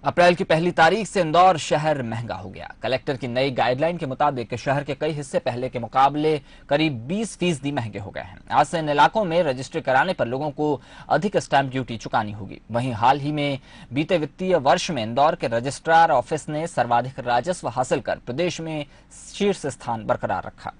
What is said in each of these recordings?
अप्रैल की पहली तारीख से इंदौर शहर महंगा हो गया। कलेक्टर की नई गाइडलाइन के मुताबिक शहर के कई हिस्से पहले के मुकाबले करीब 20% महंगे हो गए हैं। आज से इन इलाकों में रजिस्ट्री कराने पर लोगों को अधिक स्टैंप ड्यूटी चुकानी होगी। वहीं हाल ही में बीते वित्तीय वर्ष में इंदौर के रजिस्ट्रार ऑफिस ने सर्वाधिक राजस्व हासिल कर प्रदेश में शीर्ष स्थान बरकरार रखा।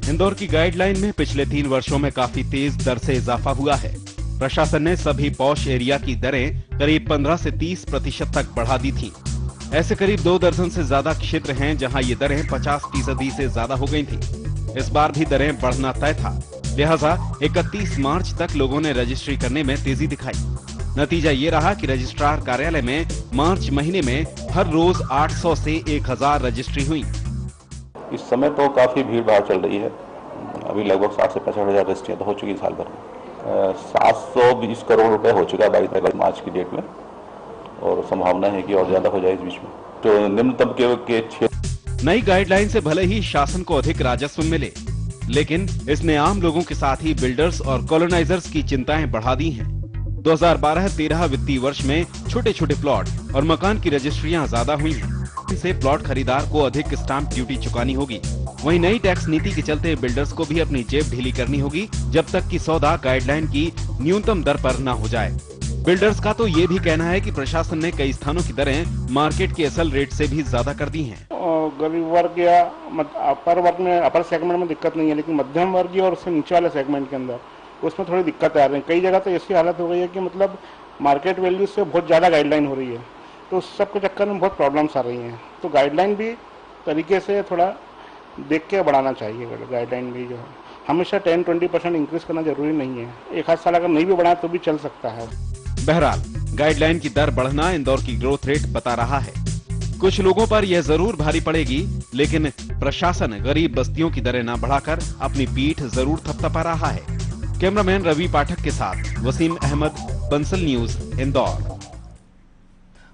इंदौर की गाइडलाइन में पिछले 3 वर्षों में काफी तेज दर से इजाफा हुआ है। प्रशासन ने सभी पॉश एरिया की दरें करीब 15 से 30% तक बढ़ा दी थी। ऐसे करीब 2 दर्जन से ज्यादा क्षेत्र हैं जहां ये दरें 50% से ज्यादा हो गई थी। इस बार भी दरें बढ़ना तय था, लिहाजा 31 मार्च तक लोगों ने रजिस्ट्री करने में तेजी दिखाई। नतीजा ये रहा कि रजिस्ट्रार कार्यालय में मार्च महीने में हर रोज 800 से 1000 रजिस्ट्री हुई। इस समय तो काफी भीड़ भाड़ चल रही है। अभी लगभग 60 से 65 हजार रजिस्ट्रियां तो हो चुकी साल भर में। 720 करोड़ रुपए हो चुका है 22 मार्च की डेट में, और संभावना है कि और ज्यादा हो जाए इस बीच में। तो निम्न तबके के क्षेत्र। नई गाइडलाइन से भले ही शासन को अधिक राजस्व मिले, लेकिन इसने आम लोगों के साथ ही बिल्डर्स और कॉलोनाइजर्स की चिंताएं बढ़ा दी हैं। 2012-13 वित्तीय वर्ष में छोटे छोटे प्लॉट और मकान की रजिस्ट्रियां ज्यादा हुई हैं। इनसे प्लॉट खरीदार को अधिक स्टाम्प ड्यूटी चुकानी होगी। वहीं नई टैक्स नीति के चलते बिल्डर्स को भी अपनी जेब ढीली करनी होगी जब तक कि सौदा गाइडलाइन की न्यूनतम दर पर न हो जाए। बिल्डर्स का तो ये भी कहना है कि प्रशासन ने कई स्थानों की दरें मार्केट के असल रेट से भी ज्यादा कर दी हैं। गरीब वर्ग या अपर वर्ग में, अपर सेगमेंट में दिक्कत नहीं है, लेकिन मध्यम वर्गीय और उससे नीचे वाले सेगमेंट के अंदर उसमें थोड़ी दिक्कत आ रही है। कई जगह तो ऐसी हालत हो गई है कि मतलब मार्केट वैल्यू से बहुत ज़्यादा गाइडलाइन हो रही है, तो उस सब के चक्कर में बहुत प्रॉब्लम्स आ रही हैं। तो गाइडलाइन भी तरीके से थोड़ा देख के बढ़ाना चाहिए। गाइडलाइन भी जो है हमेशा 10-20% इंक्रीज करना जरूरी नहीं है। एक आध साल अगर नहीं भी बढ़ाए तो भी चल सकता है। बहरहाल गाइडलाइन की दर बढ़ना इंदौर की ग्रोथ रेट बता रहा है। कुछ लोगों पर यह जरूर भारी पड़ेगी, लेकिन प्रशासन गरीब बस्तियों की दरें न बढ़ाकर अपनी पीठ जरूर थपथपा रहा है। कैमरामैन रवि पाठक के साथ वसीम अहमद, बंसल न्यूज, इंदौर।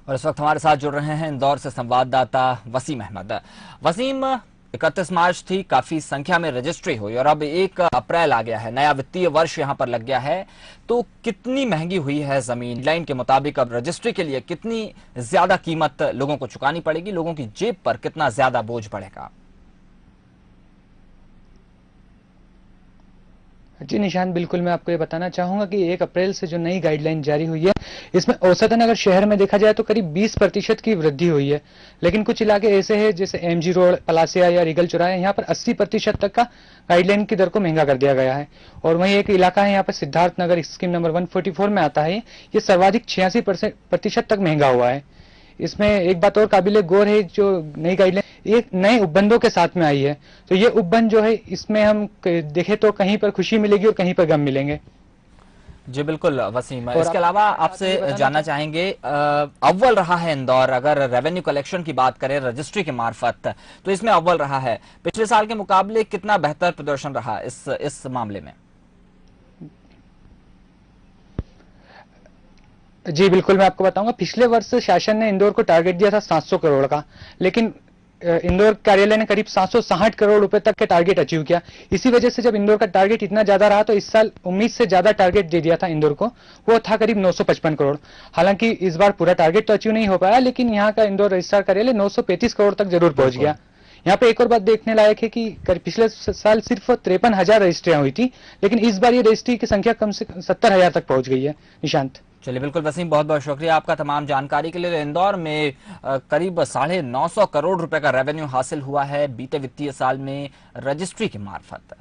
और इस वक्त हमारे साथ जुड़ रहे हैं इंदौर से संवाददाता वसीम अहमद। वसीम, 31 मार्च थी, काफी संख्या में रजिस्ट्री हुई और अब 1 अप्रैल आ गया है, नया वित्तीय वर्ष यहां पर लग गया है, तो कितनी महंगी हुई है जमीन? लाइन के मुताबिक अब रजिस्ट्री के लिए कितनी ज्यादा कीमत लोगों को चुकानी पड़ेगी? लोगों की जेब पर कितना ज्यादा बोझ पड़ेगा? जी निशांत, बिल्कुल मैं आपको ये बताना चाहूंगा कि 1 अप्रैल से जो नई गाइडलाइन जारी हुई है, इसमें औसतन अगर शहर में देखा जाए तो करीब 20% की वृद्धि हुई है। लेकिन कुछ इलाके ऐसे हैं जैसे एमजी रोड, पलासिया या रिगल चौराहे, यहाँ पर 80% तक का गाइडलाइन की दर को महंगा कर दिया गया है। और वहीं एक इलाका है यहाँ पर सिद्धार्थ नगर, स्कीम नंबर 144 में आता है, ये सर्वाधिक 86% तक महंगा हुआ है। इसमें एक बात और काबिले गौर है, जो नई गाइडलाइन एक नए उपबंधों के साथ में आई है, तो ये उपबंध जो है इसमें हम देखें तो कहीं पर खुशी मिलेगी और कहीं पर गम मिलेंगे। जी बिल्कुल वसीम, इसके अलावा आपसे जानना चाहेंगे, अव्वल रहा है इंदौर, अगर रेवेन्यू कलेक्शन की बात करें रजिस्ट्री के मार्फत, तो इसमें अव्वल रहा है। पिछले साल के मुकाबले कितना बेहतर प्रदर्शन रहा इस मामले में? जी बिल्कुल मैं आपको बताऊंगा। पिछले वर्ष शासन ने इंदौर को टारगेट दिया था 700 करोड़ का, लेकिन इंदौर कार्यालय ने करीब 760 करोड़ रुपए तक के टारगेट अचीव किया। इसी वजह से जब इंदौर का टारगेट इतना ज्यादा रहा तो इस साल उम्मीद से ज्यादा टारगेट दे दिया था इंदौर को, वो था करीब 955 करोड़। हालांकि इस बार पूरा टारगेट तो अचीव नहीं हो पाया, लेकिन यहाँ का इंदौर रजिस्ट्रार कार्यालय 935 करोड़ तक जरूर पहुंच गया। यहाँ पे एक और बात देखने लायक है कि पिछले साल सिर्फ 53,000 रजिस्ट्रियां हुई थी, लेकिन इस बार ये रजिस्ट्री की संख्या कम से 70,000 तक पहुंच गई है। निशांत, चलिए बिल्कुल वसीम, बहुत बहुत शुक्रिया आपका तमाम जानकारी के लिए। इंदौर में करीब 950 करोड़ रुपए का रेवेन्यू हासिल हुआ है बीते वित्तीय साल में रजिस्ट्री के मार्फत।